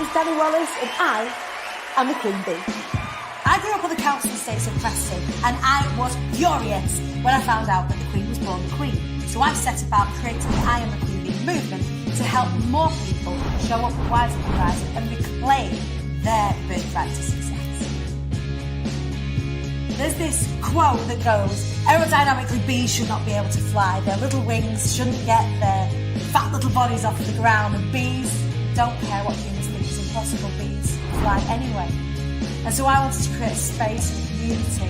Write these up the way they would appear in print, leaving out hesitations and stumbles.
name's Danny Wallace and I am the Queen Bee. I grew up on the council estates of Preston and I was furious when I found out that the Queen was born the Queen. So I set about creating the I Am the Queen Bee movement to help more people show up for wives and horizon and reclaim their birthright to success. There's this quote that goes, aerodynamically bees should not be able to fly, their little wings shouldn't get their fat little bodies off the ground, and bees don't care what humans think is impossible, bees fly anyway. And so I wanted to create a space and community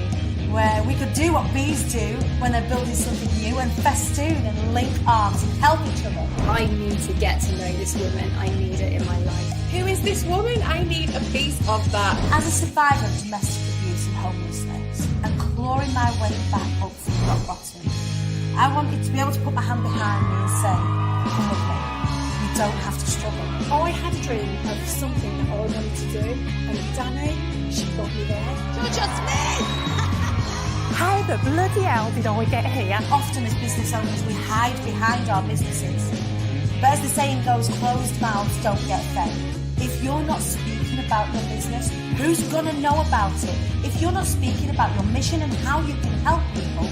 where we could do what bees do when they're building something new and festoon and link arms and help each other. I need to get to know this woman. I need it in my life. Who is this woman? I need a piece of that. As a survivor of domestic abuse and homelessness and clawing my way back up from rock bottom, I wanted to be able to put my hand behind me and say, come with me, you don't have to struggle. I had a dream of something that I wanted to do, and Danny, she got me there. You're just me! How the bloody hell did I get here? Often as business owners, we hide behind our businesses. But as the saying goes, closed mouths don't get fed. If you're not speaking about your business, who's going to know about it? If you're not speaking about your mission and how you can help people,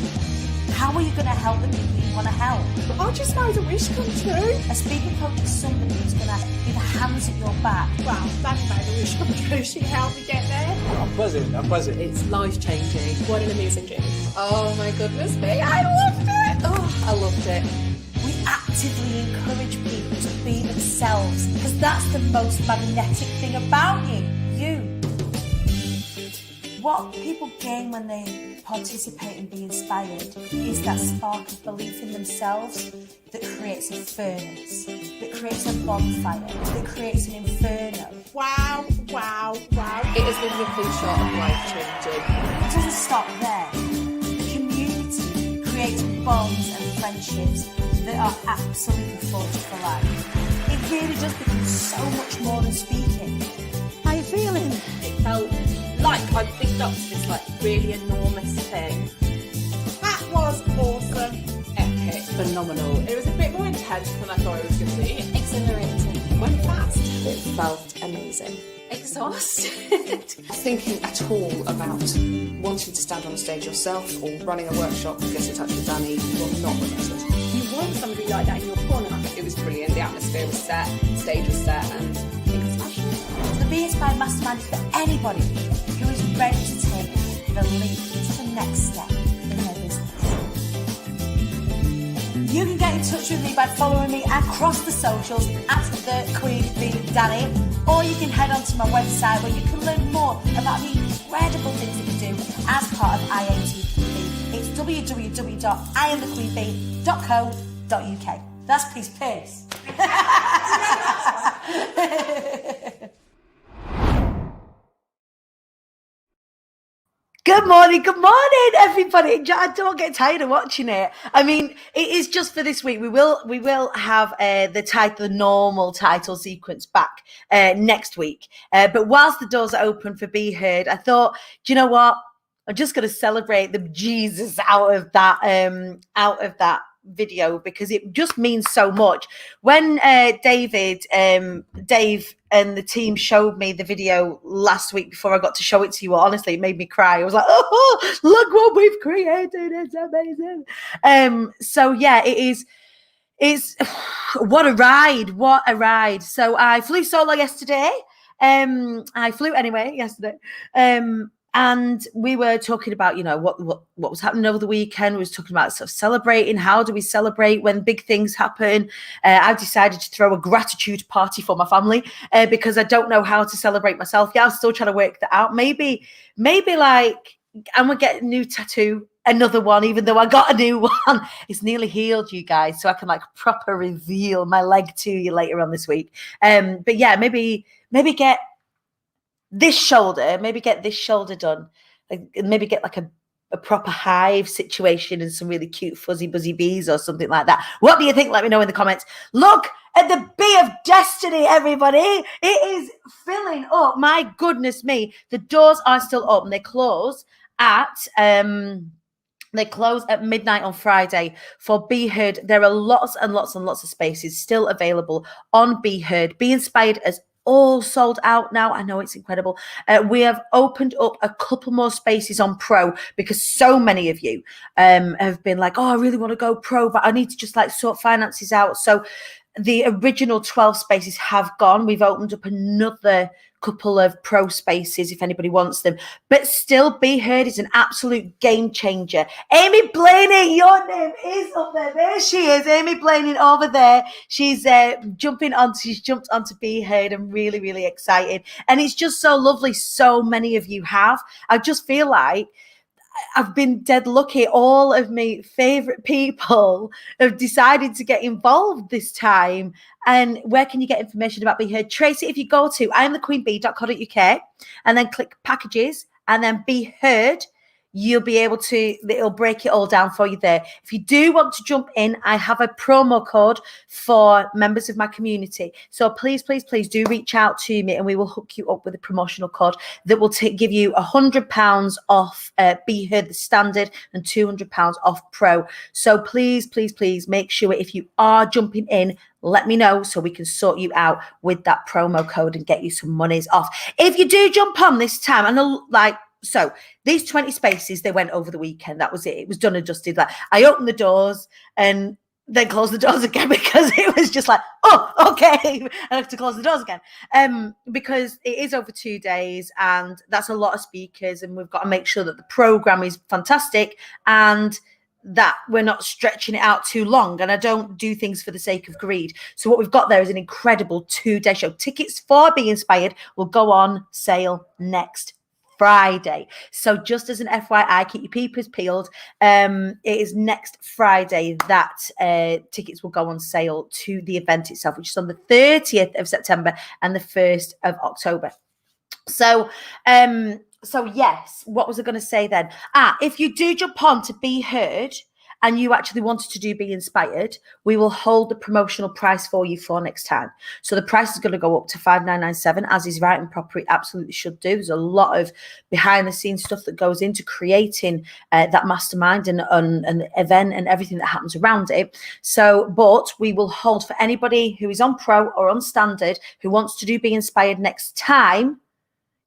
how are you going to help the people you want to help? I just made a wish come true. A speaker coach is somebody who's going to be the hands at your back. Wow, Danny made a wish come true. She helped me get there. I'm buzzing. It's life-changing. What an amazing journey. Oh my goodness me, I loved it. Oh, I loved it. We actively encourage people to be themselves because that's the most magnetic thing about you. What people gain when they participate and be inspired is that spark of belief in themselves that creates a furnace, that creates a bonfire, that creates an inferno. Wow. It has been nothing short of life-changing. It doesn't stop there. The community creates bonds and friendships that are absolutely forged for life. It really does become so much more than speaking. How you feeling? It felt like I picked up this really enormous thing. That was awesome. Epic. Phenomenal. It was a bit more intense than I thought it was going to be. Exhilarating. Went fast. It felt amazing. Exhausted. Thinking at all about wanting to stand on a stage yourself or running a workshop, Get in Touch with Danny, will not regret it. You want somebody like that in your corner. It was brilliant. The atmosphere was set, the stage was set, and it was smashing. The Be Inspired Mastermind is for anybody who is ready to take the leap to the next step in their business. You can get in touch with me by following me across the socials at the Queen Bee Danny, or you can head on to my website where you can learn more about the incredible things that you do as part of IATQB. It's www.iamthequeenbee.co.uk. That's peace. Good morning, everybody. I don't get tired of watching it. I mean, it is just for this week. We will have the normal title sequence back next week. But whilst the doors are open for Be Heard, I thought, do you know what? I'm just going to celebrate the Jesus out of that video because it just means so much. When Dave and the team showed me the video last week before I got to show it to you all, honestly, it made me cry. I was like, oh, look what we've created. It's amazing. So yeah, it's what a ride. So I flew solo yesterday. I flew anyway yesterday. And we were talking about, what was happening over the weekend. We was talking about sort of celebrating. How do we celebrate when big things happen? I've decided to throw a gratitude party for my family because I don't know how to celebrate myself. Yeah, I'm still trying to work that out. Maybe like I'm going to get a new tattoo, another one, even though I got a new one. It's nearly healed, you guys, so I can proper reveal my leg to you later on this week. But yeah, maybe get this shoulder done, maybe get a proper hive situation and some really cute fuzzy buzzy bees or something like that. What do you think? Let me know in the comments. Look at the Bee of Destiny, everybody. It is filling up. My goodness me. The doors are still open. They close at midnight on Friday for Be Heard. There are lots and lots and lots of spaces still available on Be Heard. Be inspired as all sold out now. I know, it's incredible. We have opened up a couple more spaces on Pro because so many of you have been like, oh, I really want to go Pro, but I need to just like sort finances out. So the original 12 spaces have gone. We've opened up another couple of Pro spaces if anybody wants them, but still, Be Heard is an absolute game changer. Amy Blaney, your name is up there. There she is, Amy Blaney over there. She's she's jumped onto Be Heard. I'm really, really excited. And it's just so lovely. So many of you have. I just feel like I've been dead lucky. All of my favorite people have decided to get involved this time. And where can you get information about Be Heard? Tracy, if you go to iamthequeenbee.co.uk and then click packages and then Be Heard, you'll be able to, it'll break it all down for you there. If you do want to jump in, I have a promo code for members of my community. So please, please, please do reach out to me and we will hook you up with a promotional code that will give you £100 off Be Heard the standard and £200 off Pro. So please, please, please make sure if you are jumping in, let me know so we can sort you out with that promo code and get you some monies off. If you do jump on this time, and so these 20 spaces, they went over the weekend. That was it. It was done and dusted. Like, I opened the doors and then closed the doors again because it was just like, oh, okay. I have to close the doors again. Because it is over 2 days and that's a lot of speakers and we've got to make sure that the program is fantastic and that we're not stretching it out too long. And I don't do things for the sake of greed. So what we've got there is an incredible 2-day show. Tickets for Be Inspired will go on sale next Friday. So just as an FYI, keep your peepers peeled. It is next Friday that tickets will go on sale to the event itself, which is on the 30th of September and the 1st of October. So yes, what was I going to say then? If you do jump on to Be Heard and you actually wanted to do Be Inspired, we will hold the promotional price for you for next time. So the price is going to go up to $5,997, as is right and proper. It absolutely should do. There's a lot of behind the scenes stuff that goes into creating that mastermind and an event and everything that happens around it. So, but we will hold for anybody who is on Pro or on Standard who wants to do Be Inspired next time.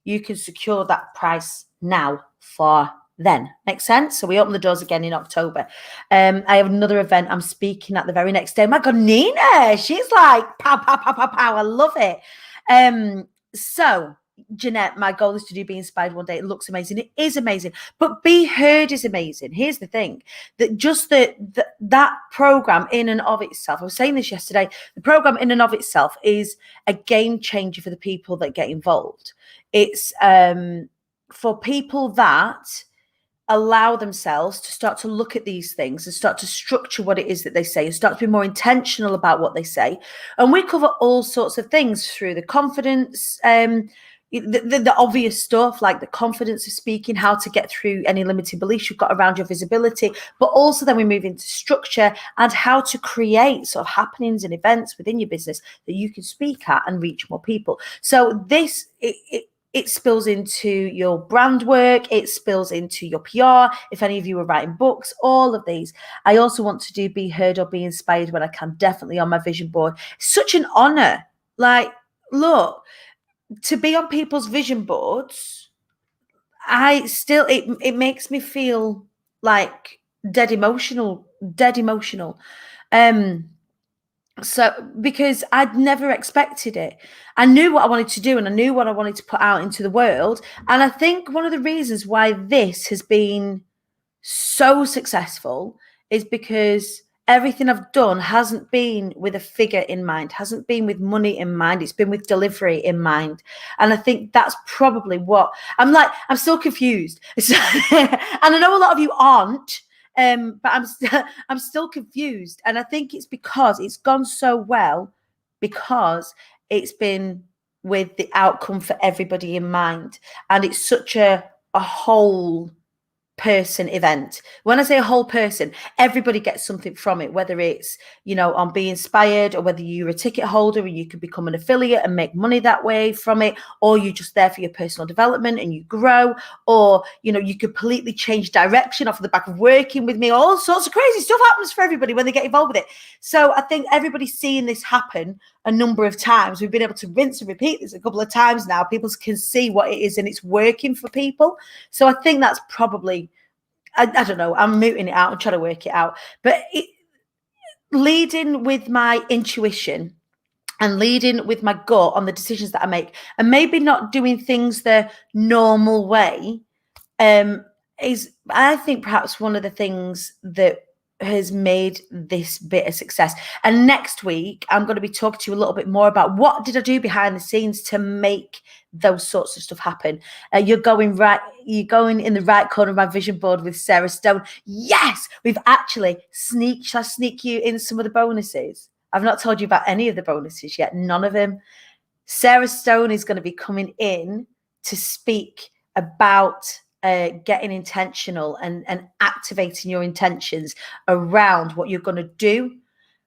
You can secure that price now for then. Makes sense? So we open the doors again in October. I have another event I'm speaking at the very next day. My God, Nina, she's like, pow, pow, pow, pow, pow. I love it. So Jeanette, my goal is to do Be Inspired one day. It looks amazing. It is amazing. But Be Heard is amazing. Here's the thing, that just that program in and of itself, I was saying this yesterday, the program in and of itself is a game changer for the people that get involved. It's for people that allow themselves to start to look at these things and start to structure what it is that they say and start to be more intentional about what they say. And we cover all sorts of things through the confidence, the obvious stuff like the confidence of speaking, how to get through any limiting beliefs you've got around your visibility, but also then we move into structure and how to create sort of happenings and events within your business that you can speak at and reach more people. So this, it spills into your brand work. It spills into your PR. If any of you are writing books, all of these. I also want to do Be Heard or Be Inspired when I can, definitely on my vision board. Such an honor. Like, look, to be on people's vision boards, it makes me feel like dead emotional. So because I'd never expected it. I knew what I wanted to do and I knew what I wanted to put out into the world. And I think one of the reasons why this has been so successful is because everything I've done hasn't been with a figure in mind, hasn't been with money in mind. It's been with delivery in mind. And I think that's probably what I'm still confused. And I know a lot of you aren't. But I'm still confused, and I think it's because it's gone so well because it's been with the outcome for everybody in mind, and it's such a whole person event. When I say a whole person, everybody gets something from it, whether it's, on Be Inspired or whether you're a ticket holder and you can become an affiliate and make money that way from it, or you're just there for your personal development and you grow, or, you completely change direction off the back of working with me. All sorts of crazy stuff happens for everybody when they get involved with it. So I think everybody's seeing this happen a number of times. We've been able to rinse and repeat this a couple of times now. People can see what it is and it's working for people. So I think that's probably, I don't know, I'm mooting it out and trying to work it out. But leading with my intuition and leading with my gut on the decisions that I make, and maybe not doing things the normal way, is, I think, perhaps one of the things that has made this bit a success. And next week, I'm going to be talking to you a little bit more about what did I do behind the scenes to make those sorts of stuff happen. You're going in the right corner of my vision board with Sarah Stone. Yes, we've actually shall I sneak you in some of the bonuses? I've not told you about any of the bonuses yet, none of them. Sarah Stone is going to be coming in to speak about getting intentional and activating your intentions around what you're going to do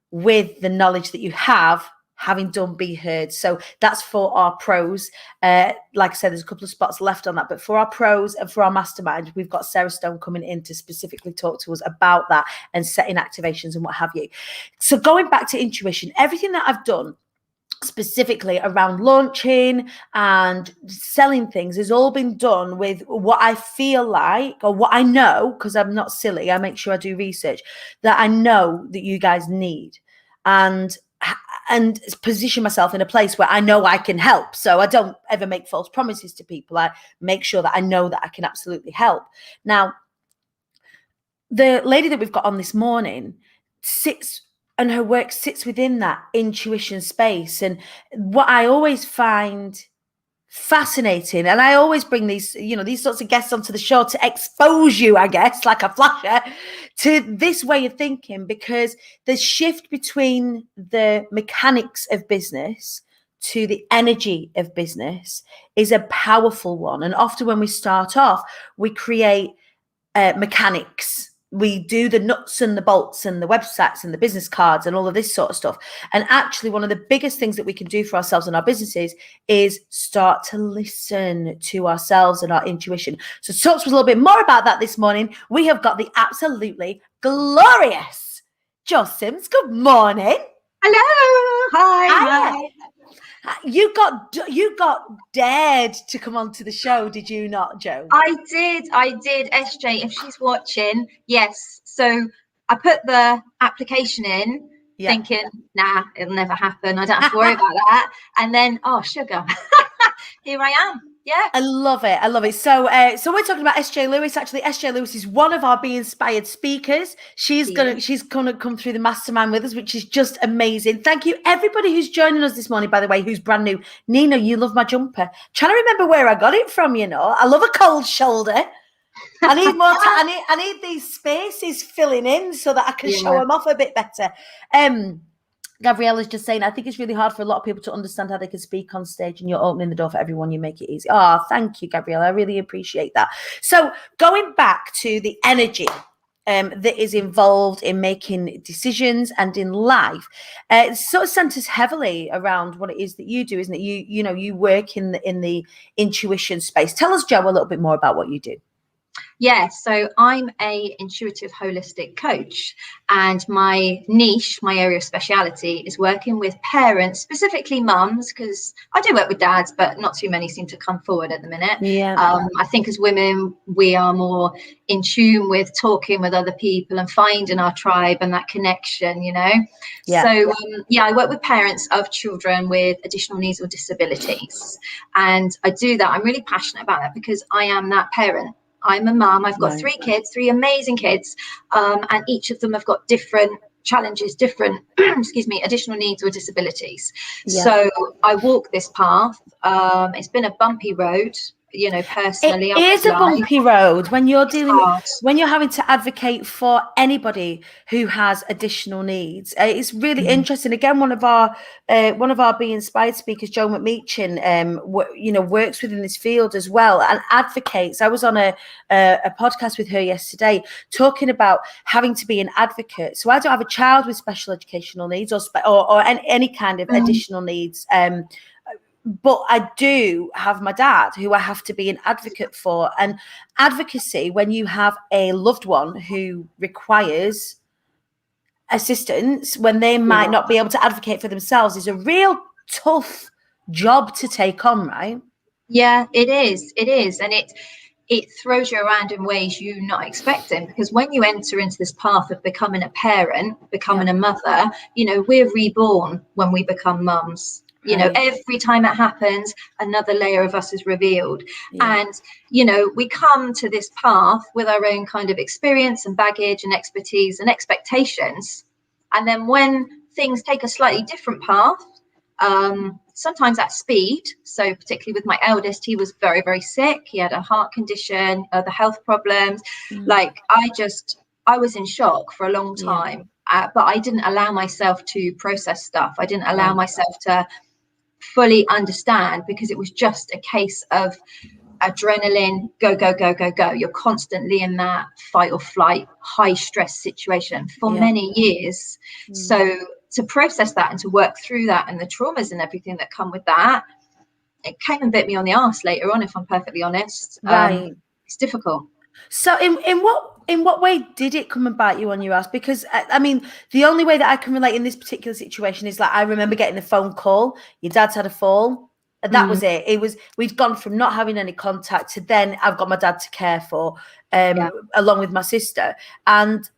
with the knowledge that you have, having done Be Heard. So that's for our pros. Like I said, there's a couple of spots left on that, but for our pros and for our mastermind, we've got Sarah Stone coming in to specifically talk to us about that and setting activations and what have you. So going back to intuition, everything that I've done specifically around launching and selling things has all been done with what I feel like, or what I know, because I'm not silly, I make sure I do research, that I know that you guys need, and position myself in a place where I know I can help. So I don't ever make false promises to people. I make sure that I know that I can absolutely help. Now, the lady that we've got on this morning and her work sits within that intuition space. And what I always find fascinating, and I always bring these sorts of guests onto the show to expose you, I guess, like a flasher, to this way of thinking, because the shift between the mechanics of business to the energy of business is a powerful one. And often when we start off, we create mechanics. We do the nuts and the bolts and the websites and the business cards and all of this sort of stuff. And actually, one of the biggest things that we can do for ourselves and our businesses is start to listen to ourselves and our intuition. So talk to us a little bit more about that this morning. We have got the absolutely glorious Joanne Sims. Good morning. Hello. Hi. You got dared to come onto the show, did you not, Jo? I did. SJ, if she's watching, yes. So I put the application in, thinking, nah, it'll never happen. I don't have to worry about that. And then, oh, sugar. Here I am. Yeah. I love it. So we're talking about SJ Lewis. Actually, SJ Lewis is one of our Be Inspired speakers. She's gonna come through the mastermind with us, which is just amazing. Thank you, everybody who's joining us this morning, by the way, who's brand new. Nina, you love my jumper. Trying to remember where I got it from, I love a cold shoulder. I need more I need these spaces filling in so that I can show them off a bit better. Gabriella's just saying, I think it's really hard for a lot of people to understand how they can speak on stage, and you're opening the door for everyone. You make it easy. Oh, thank you, Gabriella. I really appreciate that. So going back to the energy that is involved in making decisions and in life, it sort of centers heavily around what it is that you do, isn't it? You work in the intuition space. Tell us, Jo, a little bit more about what you do. Yeah, so I'm a intuitive holistic coach, and my niche, my area of speciality, is working with parents, specifically mums, because I do work with dads, but not too many seem to come forward at the minute. I think as women, we are more in tune with talking with other people and finding our tribe and that connection, So I work with parents of children with additional needs or disabilities, and I do that. I'm really passionate about that because I am that parent. I'm a mum. I've got 3 kids, 3 amazing kids, and each of them have got different challenges, different, additional needs or disabilities. So I walk this path. It's been a bumpy road, personally. It is a bumpy road when you're when you're having to advocate for anybody who has additional needs. It's really interesting. Again, one of our Be Inspired speakers, Jo McMeechin, works within this field as well and advocates. I was on a podcast with her yesterday talking about having to be an advocate. So I don't have a child with special educational needs or any kind of additional needs. But I do have my dad, who I have to be an advocate for. And advocacy, when you have a loved one who requires assistants when they might not be able to advocate for themselves is a real tough job to take on, right? Yeah, it is. It is. And it throws you around in ways you're not expecting, because when you enter into this path of becoming a parent, becoming a mother, we're reborn when we become mums. Every time it happens, another layer of us is revealed. And we come to this path with our own kind of experience and baggage and expertise and expectations, and then when things take a slightly different path, sometimes at speed. So particularly with my eldest, he was very, very sick. He had a heart condition, other health problems. Like I was in shock for a long time, but I didn't allow myself to process stuff. I didn't allow myself to fully understand, because it was just a case of adrenaline, go, go, go, go, go. You're constantly in that fight or flight, high stress situation for many years. So to process that and to work through that and the traumas and everything that come with that, it came and bit me on the arse later on, if I'm perfectly honest. Right. It's difficult. So in what way did it come and bite you on your ass? Because I mean, the only way that I can relate in this particular situation is, like, I remember getting a phone call. Your dad's had a fall. And that was it. We'd gone from not having any contact to then I've got my dad to care for, along with my sister. And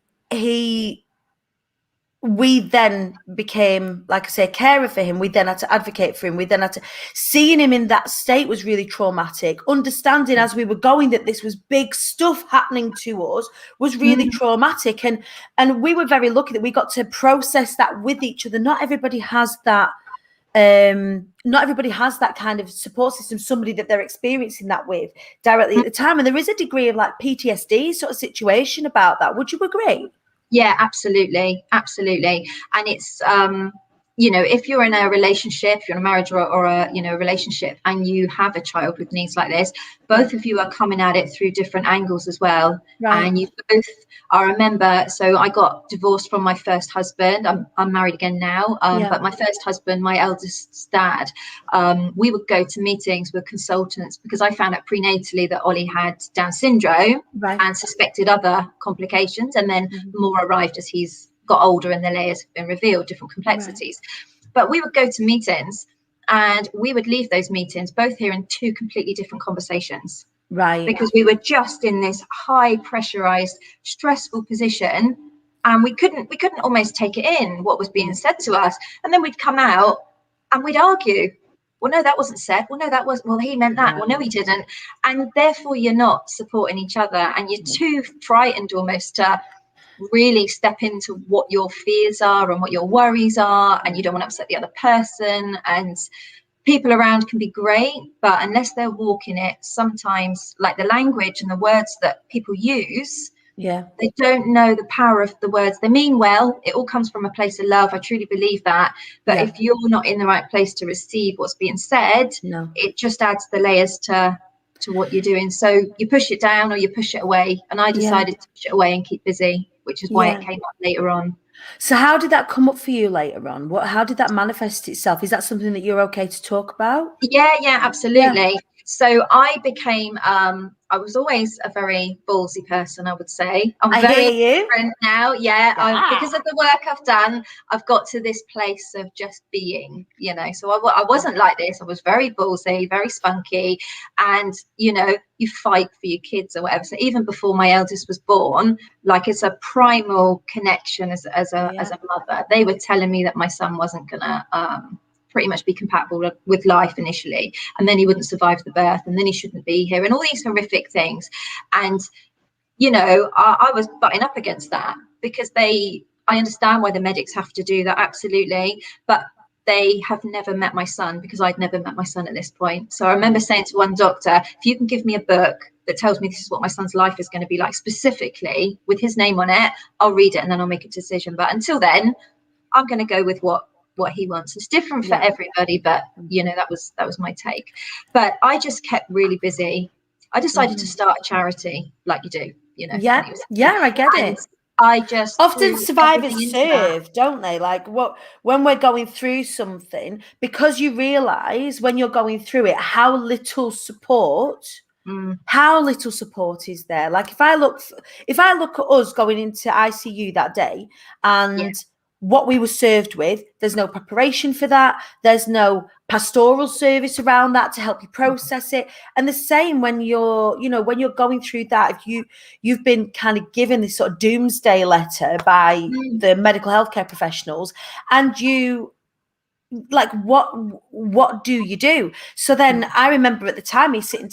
we then became, like I say, a carer for him. We then had to advocate for him. We then had to, seeing him in that state was really traumatic. Understanding as we were going that this was big stuff happening to us was really traumatic. And we were very lucky that we got to process that with each other. Not everybody has that. Not everybody has that kind of support system, somebody that they're experiencing that with directly at the time. And there is a degree of like PTSD sort of situation about that. Would you agree? Yeah, absolutely. Absolutely. And it's, if you're in a relationship, you're in a marriage or a, relationship, and you have a child with needs like this, both of you are coming at it through different angles as well. Right. And you both are a member. So I got divorced from my first husband. I'm married again now. But my first husband, my eldest's dad, we would go to meetings with consultants, because I found out prenatally that Ollie had Down syndrome and suspected other complications. And then more arrived as he's got older and the layers have been revealed, different complexities. But we would go to meetings and we would leave those meetings both hearing two completely different conversations. Right. Because we were just in this high pressurized, stressful position, and we couldn't almost take it in what was being said to us. And then we'd come out and we'd argue. Well, no, that wasn't said. Well, no, that was, well, he meant that. Well, no, he didn't. And therefore you're not supporting each other, and you're too frightened almost to really step into what your fears are and what your worries are, and you don't want to upset the other person. And people around can be great, but unless they're walking it, sometimes, like, the language and the words that people use, they don't know the power of the words. They mean well, it all comes from a place of love, I truly believe that, but if you're not in the right place to receive what's being said, it just adds the layers to what you're doing. So you push it down or you push it away, and I decided to push it away and keep busy, which is why it came up later on. So how did that come up for you later on? How did that manifest itself? Is that something that you're okay to talk about? Yeah, absolutely. So I became, I was always a very ballsy person, I would say. I'm very different now. Because of the work I've done, I've got to this place of just being, so I wasn't like this. I was very ballsy, very spunky, and, you fight for your kids or whatever. So even before my eldest was born, like, it's a primal connection as a mother. They were telling me that my son wasn't gonna, pretty much be compatible with life initially, and then he wouldn't survive the birth, and then he shouldn't be here, and all these horrific things. And I was butting up against that, because I understand why the medics have to do that, absolutely, but they have never met my son, because I'd never met my son at this point. So I remember saying to one doctor, if you can give me a book that tells me this is what my son's life is going to be like, specifically with his name on it, I'll read it and then I'll make a decision. But until then, I'm going to go with what he wants. It's different for everybody, but that was my take. But I just kept really busy. I decided to start a charity, like you do, I get it. I just often survivors serve, don't they? Like, when we're going through something, because you realize when you're going through it how little support How little support is there? Like if I look at us going into ICU that day and what we were served with, there's no preparation for that. There's no pastoral service around that to help you process it. And the same when you're going through that, if you've been kind of given this sort of doomsday letter by the medical healthcare professionals, and you like what do you do? So then I remember at the time me sitting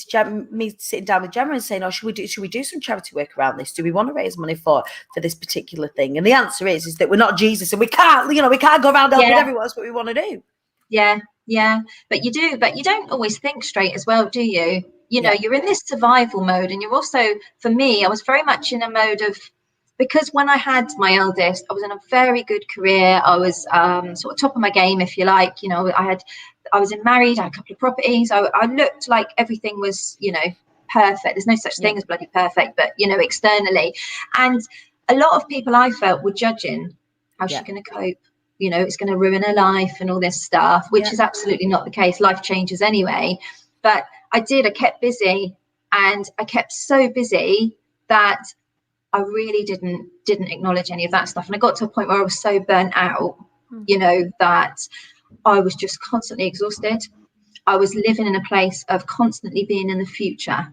down with Gemma and saying, oh, should we do some charity work around this? Do we want to raise money for this particular thing? And the answer is that we're not Jesus, and we can't go around helping everyone. That's what we want to do. But you don't always think straight as well, do you? You're in this survival mode, and you're also, for me, I was very much in a mode of, because when I had my eldest, I was in a very good career. I was sort of top of my game, if you like. I was married, I had a couple of properties. I looked like everything was, perfect. There's no such thing as bloody perfect, but, externally. And a lot of people, I felt, were judging. How's she going to cope? It's going to ruin her life and all this stuff, which is absolutely not the case. Life changes anyway. But I kept busy, and I kept so busy that I really didn't acknowledge any of that stuff. And I got to a point where I was so burnt out, that I was just constantly exhausted. I was living in a place of constantly being in the future,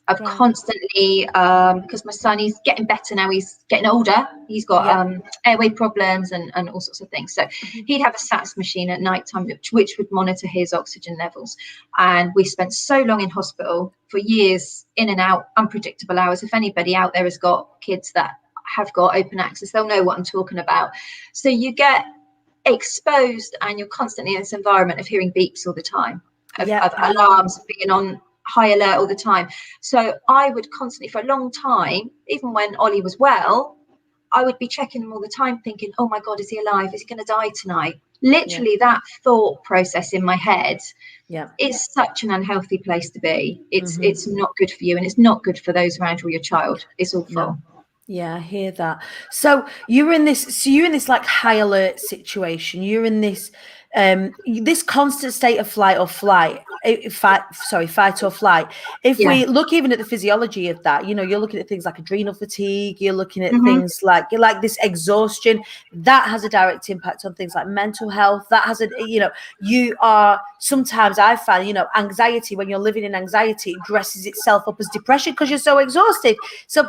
of constantly, because my son, he's getting better now. He's getting older. He's got airway problems and all sorts of things. So he'd have a SATS machine at night time, which would monitor his oxygen levels. And we spent so long in hospital for years, in and out, unpredictable hours. If anybody out there has got kids that have got open access, they'll know what I'm talking about. So you get exposed, and you're constantly in this environment of hearing beeps all the time, of alarms, being on high alert all the time. So I would constantly, for a long time, even when Ollie was well, I would be checking him all the time, thinking, oh my God, is he alive? Is he going to die tonight? Literally that thought process in my head is such an unhealthy place to be. It's not good for you, and it's not good for those around you or your child. It's awful. No. Yeah, I hear that. So you're in this like high alert situation. You're in this this constant state of fight or flight. If we look even at the physiology of that, you're looking at things like adrenal fatigue, you're looking at things like this exhaustion, that has a direct impact on things like mental health. That has you are, sometimes I find, anxiety, when you're living in anxiety, it dresses itself up as depression because you're so exhausted. So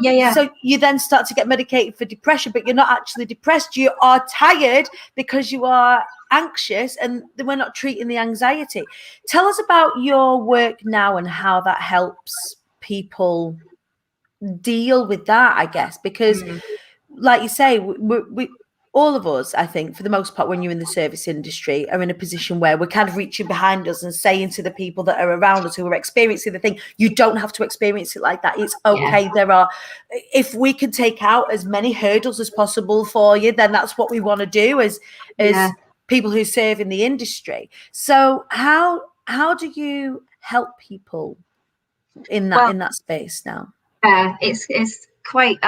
you then start to get medicated for depression, but you're not actually depressed. You are tired because you are anxious, and we're not treating the anxiety. Tell us about your work now and how that helps people deal with that, I guess, because like you say, we all of us, I think, for the most part, when you're in the service industry, are in a position where we're kind of reaching behind us and saying to the people that are around us who are experiencing the thing, you don't have to experience it like that. It's okay. If we can take out as many hurdles as possible for you, then that's what we want to do as people who serve in the industry. So how do you help people in that space now? It's quite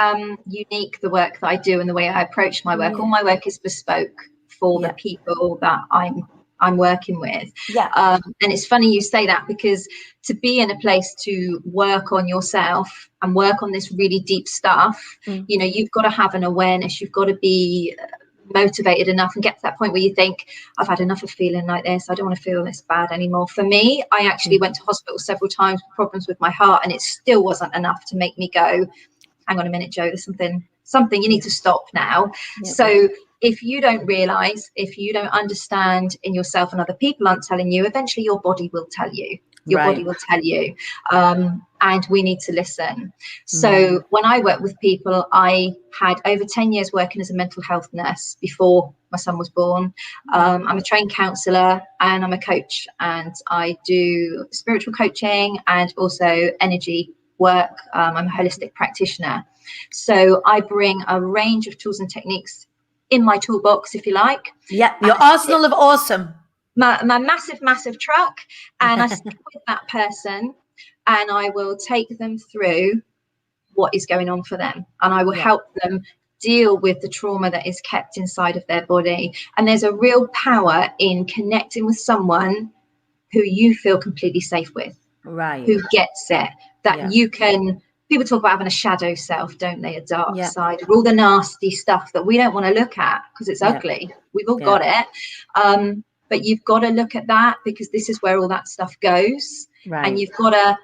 unique, the work that I do and the way I approach my work. All my work is bespoke for the people that I'm working with. And it's funny you say that, because to be in a place to work on yourself and work on this really deep stuff, you've got to have an awareness. You've got to be motivated enough and get to that point where you think, I've had enough of feeling like this. I don't want to feel this bad anymore. For me, I actually went to hospital several times with problems with my heart, and it still wasn't enough to make me go, hang on a minute, Jo, there's something you need to stop now. So if you don't realize, if you don't understand in yourself, and other people aren't telling you, eventually your body will tell you. Body will tell you, and we need to listen. So when I work with people, I had over 10 years working as a mental health nurse before my son was born. I'm a trained counsellor, and I'm a coach, and I do spiritual coaching and also energy work. I'm a holistic practitioner. So I bring a range of tools and techniques in my toolbox, if you like. Yeah, your arsenal of awesome. My massive truck, and I sit with that person, and I will take them through what is going on for them, and I will help them deal with the trauma that is kept inside of their body. And there's a real power in connecting with someone who you feel completely safe with, who gets it, that you can. People talk about having a shadow self, don't they? A dark Yeah. side of all the nasty stuff that we don't want to look at because it's ugly. We've all got it. But you've got to look at that because this is where all that stuff goes. Right. And you've got to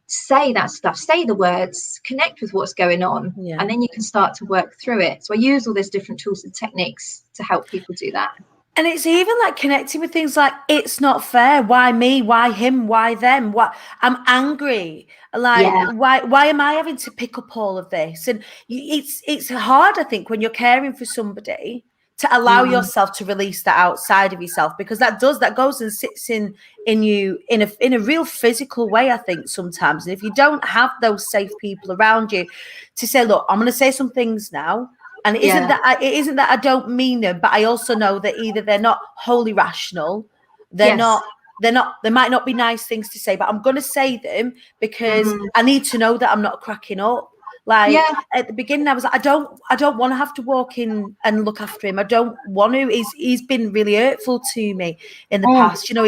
say that stuff, say the words, connect with what's going on. Yeah. And then you can start to work through it. So I use all these different tools and techniques to help people do that. And it's even like connecting with things like, it's not fair. Why me? Why him? Why them? What? I'm angry. Like, why am I having to pick up all of this? And it's hard, I think, when you're caring for somebody to allow yourself to release that outside of yourself, because that goes and sits in you in a real physical way, I think, sometimes. And if you don't have those safe people around you to say, look, I'm going to say some things now. And it isn't that I don't mean them, but I also know that either they're not wholly rational, they might not be nice things to say, but I'm going to say them because I need to know that I'm not cracking up. Like at the beginning, I was like, I don't want to have to walk in and look after him. I don't want to. He's been really hurtful to me in the past. You know,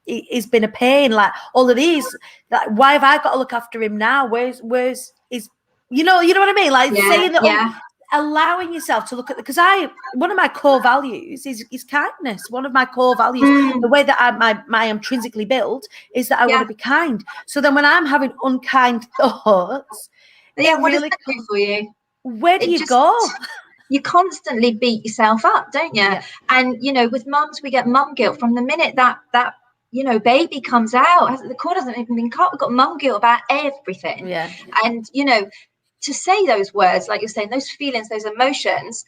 he's been a pain. Like all of these, like, why have I got to look after him now? Where's is you know what I mean? Like saying that. Allowing yourself to look at because one of my core values is kindness. One of my core values, the way that I am intrinsically built, is that I want to be kind. So then when I'm having unkind thoughts, what does that do for you? Where do you go? You constantly beat yourself up, don't you? And with mums, we get mum guilt from the minute that baby comes out. The cord hasn't even been cut. We've got mum guilt about everything. And to say those words, like you're saying, those feelings, those emotions,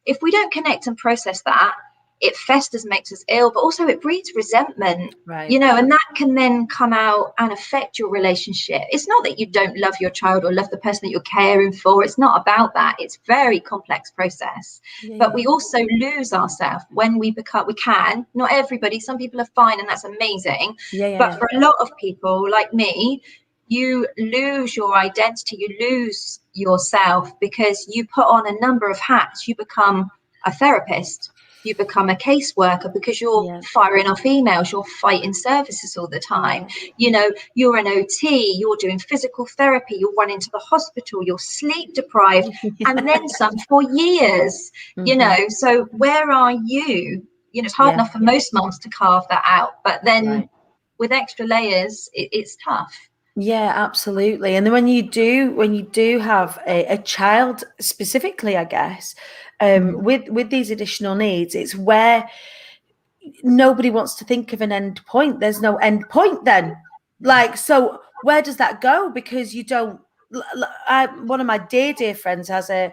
if we don't connect and process that, it festers, makes us ill, but also it breeds resentment, and that can then come out and affect your relationship. It's not that you don't love your child or love the person that you're caring for. It's not about that. It's a very complex process. But we also lose ourselves when we can. Not everybody. Some people are fine and that's amazing. But for a lot of people like me, you lose your identity, you lose yourself because you put on a number of hats. You become a therapist, you become a caseworker because you're firing off emails, you're fighting services all the time. You're an OT, you're doing physical therapy, you're running to the hospital, you're sleep deprived, and then some for years. So where are you? It's hard enough for most moms to carve that out, but then with extra layers, it's tough. Yeah, absolutely. And then when you do have a child specifically, I guess, with these additional needs, it's where nobody wants to think of an end point. There's no end point then. Like, so where does that go? Because you don't. One of my dear friends has a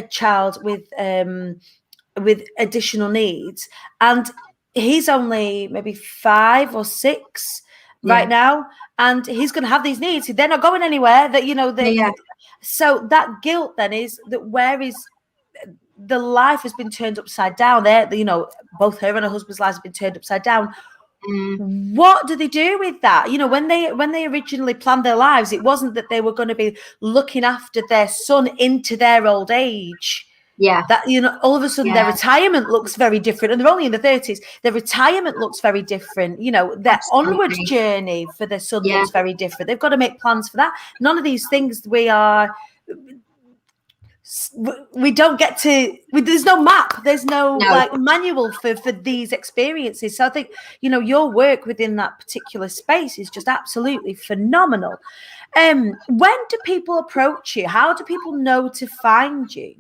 child with additional needs, and he's only maybe 5 or 6 right now, and he's going to have these needs. They're not going anywhere. So that guilt then is that where is the life has been turned upside down. There, both her and her husband's lives have been turned upside down. What do they do with that? When they originally planned their lives, it wasn't that they were going to be looking after their son into their old age. That all of a sudden their retirement looks very different, and they're only in the 30s. Their retirement looks very different. Their onward journey for their son looks very different. They've got to make plans for that. None of these things we don't get to. There's no map. There's no manual for these experiences. So I think your work within that particular space is just absolutely phenomenal. When do people approach you? How do people know to find you?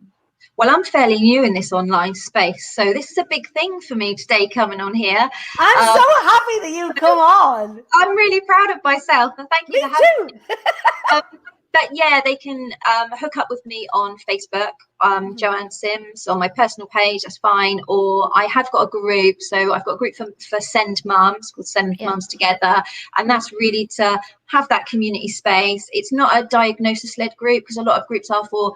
Well, I'm fairly new in this online space, so this is a big thing for me today coming on here. I'm so happy that you come on. I'm really proud of myself, and thank you for having me. But yeah, they can hook up with me on Facebook, Joanne Sims, on my personal page, that's fine. Or I have got a group. So I've got a group for Send Mums called Send Mums Together. And that's really to have that community space. It's not a diagnosis-led group because a lot of groups are for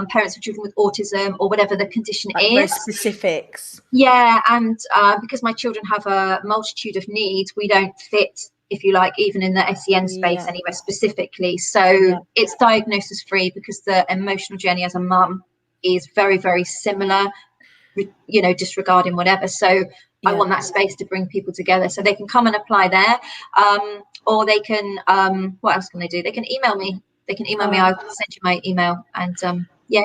parents of children with autism or whatever the condition is. Very specifics. Yeah, and because my children have a multitude of needs, we don't fit, if you like, even in the SEN space anywhere specifically. So it's diagnosis free because the emotional journey as a mum is very, very similar, disregarding whatever. So I want that space to bring people together so they can come and apply there. or they can, what else can they do? They can email me. They can email me. I'll send you my email and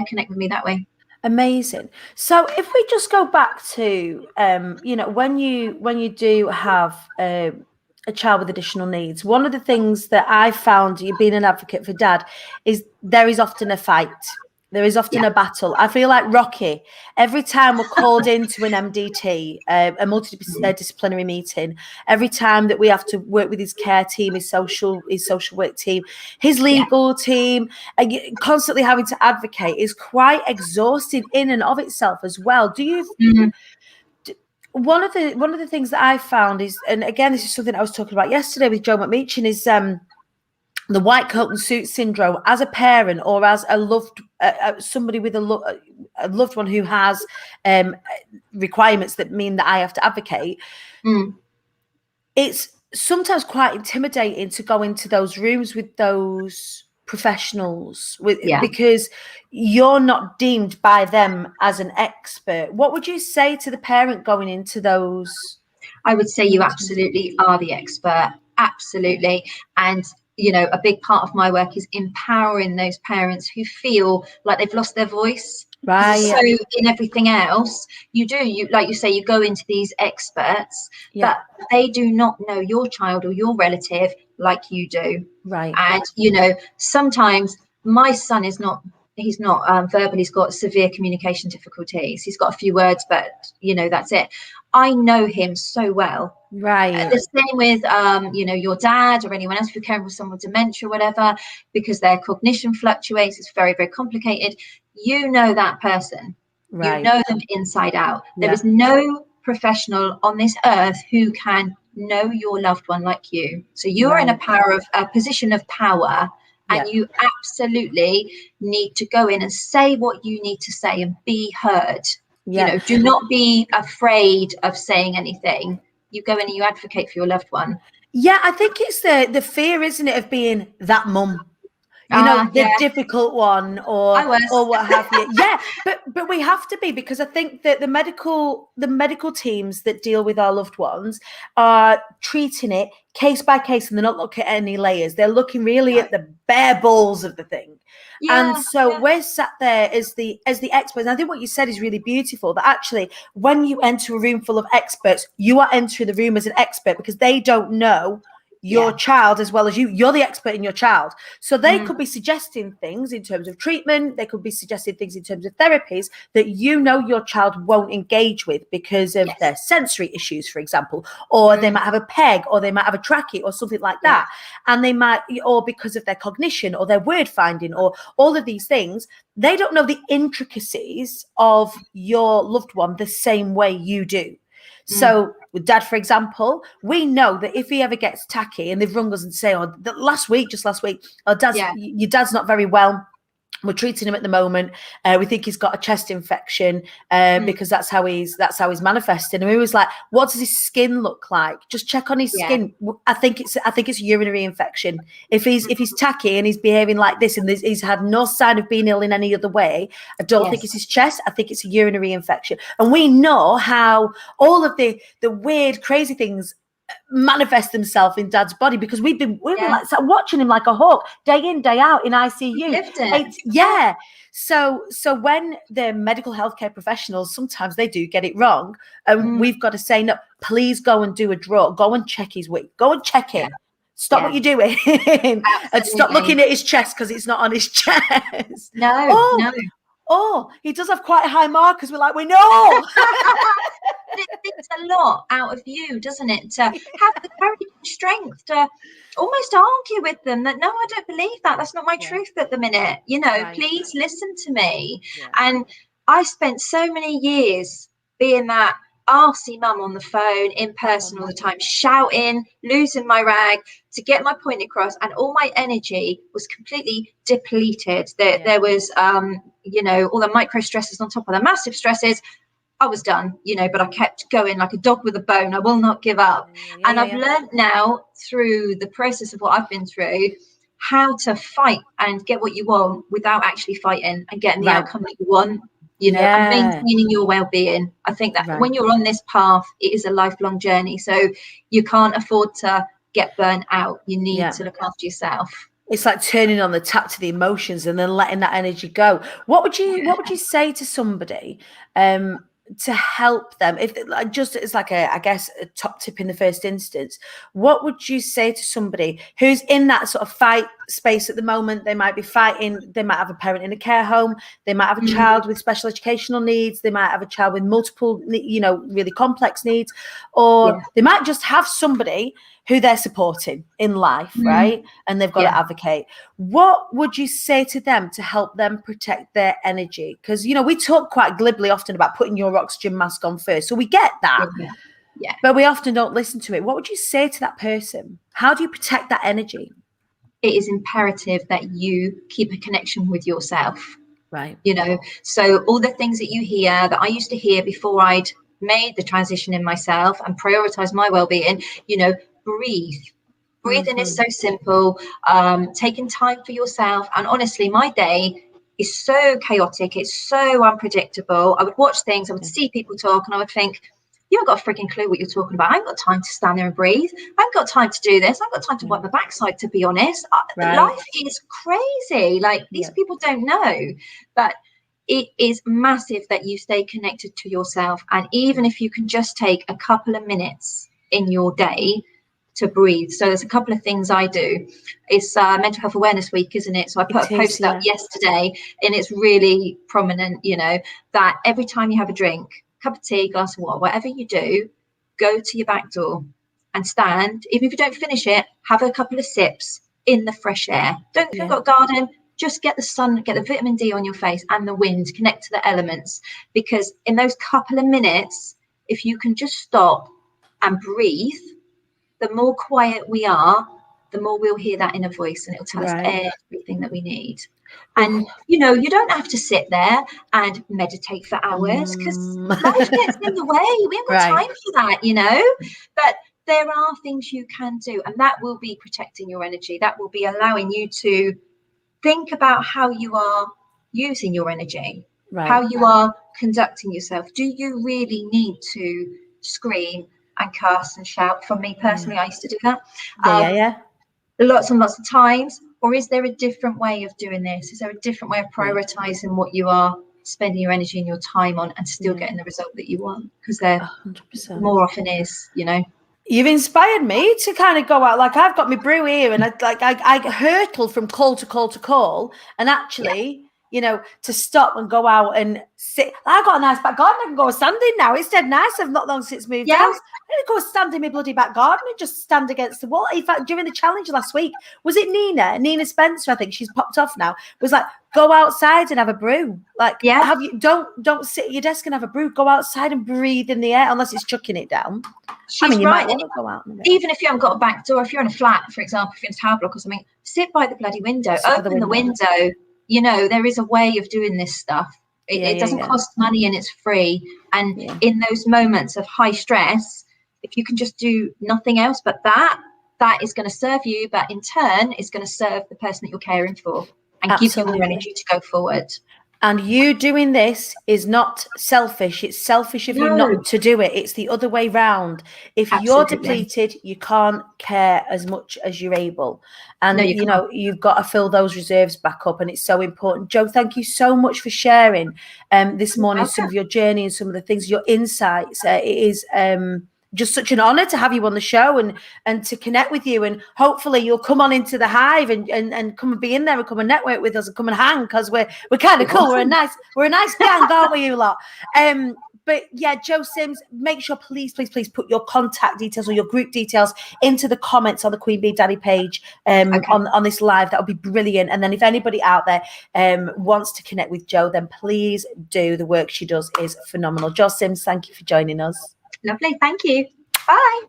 connect with me that way. Amazing. So if we just go back to, when you do have a child with additional needs, one of the things that I found, you being an advocate for dad, is there is often a fight. There is often a battle. I feel like Rocky. Every time we're called into an MDT, a multidisciplinary meeting, every time that we have to work with his care team, his social work team, his legal team, constantly having to advocate is quite exhausting in and of itself as well. Do you? One of the things that I found is, and again, this is something I was talking about yesterday with Joe McMeechin, is the white coat and suit syndrome as a parent or as a somebody with a loved one who has requirements that mean that I have to advocate. It's sometimes quite intimidating to go into those rooms with those professionals because you're not deemed by them as an expert. What would you say to the parent going into those? I would say you absolutely are the expert. Absolutely. And a big part of my work is empowering those parents who feel like they've lost their voice. Right. So in everything else you like you say, you go into these experts, but they do not know your child or your relative like you do. Right. And sometimes my son he's not verbal. He's got severe communication difficulties. He's got a few words, but that's it. I know him so well. Right. The same with your dad or anyone else who caring for someone with dementia or whatever, because their cognition fluctuates. It's very, very complicated. You know that person. Right. You know them inside out. There is no professional on this earth who can know your loved one like you. So you are in a position of power. And you absolutely need to go in and say what you need to say and be heard. Do not be afraid of saying anything. You go in and you advocate for your loved one. Yeah, I think it's the fear, isn't it, of being that mum. The difficult one or what have you. Yeah, but we have to be, because I think that the medical teams that deal with our loved ones are treating it case by case, and they're not looking at any layers. They're looking really at the bare balls of the thing. And so we're sat there as the experts. And I think what you said is really beautiful, that actually when you enter a room full of experts, you are entering the room as an expert, because they don't know your child as well as you. You're the expert in your child. So they could be suggesting things in terms of treatment. They could be suggesting things in terms of therapies that your child won't engage with because of their sensory issues, for example, or they might have a peg, or they might have a trachea or something like that. And they might, or because of their cognition or their word finding or all of these things, they don't know the intricacies of your loved one the same way you do. So with dad, for example, we know that if he ever gets tacky, and they've rung us and say, just last week, your dad's not very well. We're treating him at the moment. We think he's got a chest infection because that's how he's manifesting. And we was like, what does his skin look like? Just check on his skin. I think it's a urinary infection. If he's tacky and he's behaving like this, and he's had no sign of being ill in any other way, I don't think it's his chest. I think it's a urinary infection. And we know how all of the weird, crazy things manifest themselves in dad's body, because we've been like watching him like a hawk day in, day out in ICU. So when the medical healthcare professionals, sometimes they do get it wrong, and we've got to say, no, please go and do a draw, go and check his weight, go and check him. Stop what you're doing and stop looking at his chest, because it's not on his chest. No. Oh, he does have quite high markers. We're like, we know. It takes a lot out of you, doesn't it, to have the courage and strength to almost argue with them that, no, I don't believe that. That's not my truth at the minute. Please listen to me. And I spent so many years being that arsey mum on the phone, in person all the time, shouting, losing my rag to get my point across, and all my energy was completely depleted. There was all the micro stresses on top of the massive stresses. I was done, but I kept going like a dog with a bone. I will not give up. I've learned now through the process of what I've been through how to fight and get what you want without actually fighting and getting the outcome that you want. And maintaining your well-being. I think that when you're on this path, it is a lifelong journey. So you can't afford to get burnt out. You need Yeah. to look after yourself. It's like turning on the tap to the emotions and then letting that energy go. What would you say to somebody to help them? If just as like I guess a top tip in the first instance, what would you say to somebody who's in that sort of fight space at the moment? They might be fighting, they might have a parent in a care home, they might have a child with special educational needs, they might have a child with multiple, really complex needs, or they might just have somebody who they're supporting in life, right? And they've got to advocate. What would you say to them to help them protect their energy? Because, we talk quite glibly often about putting your oxygen mask on first. So we get that, but we often don't listen to it. What would you say to that person? How do you protect that energy? It is imperative that you keep a connection with yourself. Right. So all the things that you hear that I used to hear before I'd made the transition in myself and prioritize my well-being, breathe. Breathing is so simple. Taking time for yourself. And honestly, my day is so chaotic. It's so unpredictable. I would watch things, I would see people talk, and I would think, you haven't got a freaking clue what you're talking about. I ain't got time to stand there and breathe. I haven't got time to do this. I haven't got time to wipe my backside, to be honest. Life is crazy. Like, these people don't know. But it is massive that you stay connected to yourself. And even if you can just take a couple of minutes in your day to breathe. So there's a couple of things I do. It's Mental Health Awareness Week, isn't it? So I put a post up yesterday, and it's really prominent, that every time you have a drink, cup of tea, glass of water, whatever you do, go to your back door and stand. Even if you don't finish it, have a couple of sips in the fresh air. If you've got a garden, just get the sun, get the vitamin D on your face and the wind, connect to the elements. Because in those couple of minutes, if you can just stop and breathe, the more quiet we are, the more we'll hear that inner voice, and it'll tell us everything that we need. And, you don't have to sit there and meditate for hours, because life gets in the way. We haven't got time for that, But there are things you can do, and that will be protecting your energy. That will be allowing you to think about how you are using your energy, how you are conducting yourself. Do you really need to scream and cuss and shout? For me personally, I used to do that lots and lots of times. Or is there a different way of doing this? Is there a different way of prioritizing what you are spending your energy and your time on, and still getting the result that you want? Because there 100%. More often is, You've inspired me to kind of go out. Like, I've got my brew here, and I hurtle from call to call to call, and actually, to stop and go out and sit. I've got a nice back garden. I can go stand in now. It's dead nice. I've not long since moved house. I'm going to go stand in my bloody back garden and just stand against the wall. In fact, during the challenge last week, was it Nina Spencer? I think she's popped off now. Was like, go outside and have a brew. Like, don't sit at your desk and have a brew. Go outside and breathe in the air, unless it's chucking it down. She's you might want to go out. Even if you haven't got a back door, if you're in a flat, for example, if you're in a tower block or something, sit by the bloody window, open the window. There is a way of doing this stuff. It doesn't cost money, and it's free. And in those moments of high stress, if you can just do nothing else but that is going to serve you, but in turn, it's going to serve the person that you're caring for, and give you more energy to go forward. And you doing this is not selfish. It's selfish of you not to do it. It's the other way round. If you're depleted, you can't care as much as you're able. And, you've got to fill those reserves back up. And it's so important. Jo, thank you so much for sharing this morning some of your journey and some of the things, your insights. It is just such an honor to have you on the show and to connect with you, and hopefully you'll come on into the hive and come and be in there and come and network with us and come and hang, because we're kind of cool. Awesome. We're a nice gang, aren't we, you lot? But yeah, Jo Sims, make sure please put your contact details or your group details into the comments on the Queen Bee Daddy page on this live. That would be brilliant. And then if anybody out there wants to connect with Jo, then please do. The work she does is phenomenal. Jo Sims, thank you for joining us. Lovely. Thank you. Bye.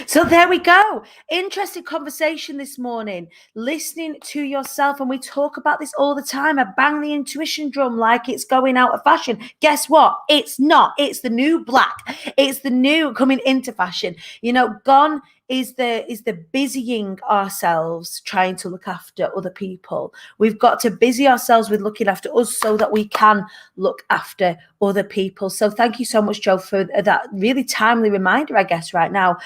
So there we go. Interesting conversation this morning. Listening to yourself. And we talk about this all the time. I bang the intuition drum like it's going out of fashion. Guess what? It's not. It's the new black. It's the new coming into fashion. Gone is the busying ourselves trying to look after other people. We've got to busy ourselves with looking after us so that we can look after other people. So thank you so much, Jo, for that really timely reminder, I guess, right now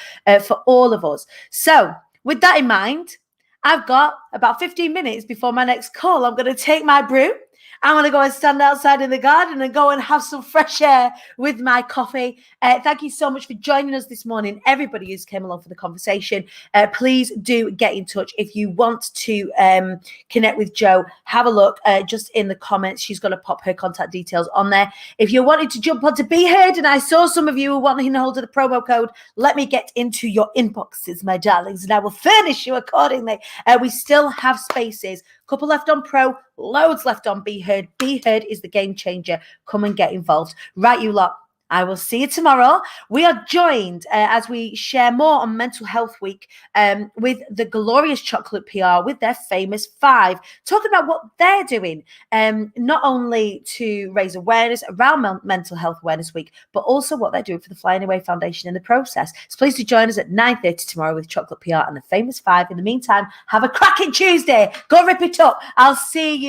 for all of us. So with that in mind, I've got about 15 minutes before my next call. I'm going to take my brew. I'm going to go and stand outside in the garden and go and have some fresh air with my coffee. Thank you so much for joining us this morning. Everybody who's came along for the conversation, please do get in touch. If you want to connect with Jo, have a look just in the comments. She's going to pop her contact details on there. If you're wanting to jump on to Be Heard, and I saw some of you were wanting to hold of the promo code, let me get into your inboxes, my darlings, and I will furnish you accordingly. We still have spaces. Couple left on Pro, loads left on Be Heard. Be Heard is the game changer. Come and get involved. Right, you lot. I will see you tomorrow. We are joined as we share more on Mental Health Week with the glorious Chocolate PR with their famous 5, talking about what they're doing, not only to raise awareness around Mental Health Awareness Week, but also what they're doing for the Flying Away Foundation in the process. So please do join us at 9:30 tomorrow with Chocolate PR and the famous 5. In the meantime, have a cracking Tuesday. Go rip it up. I'll see you.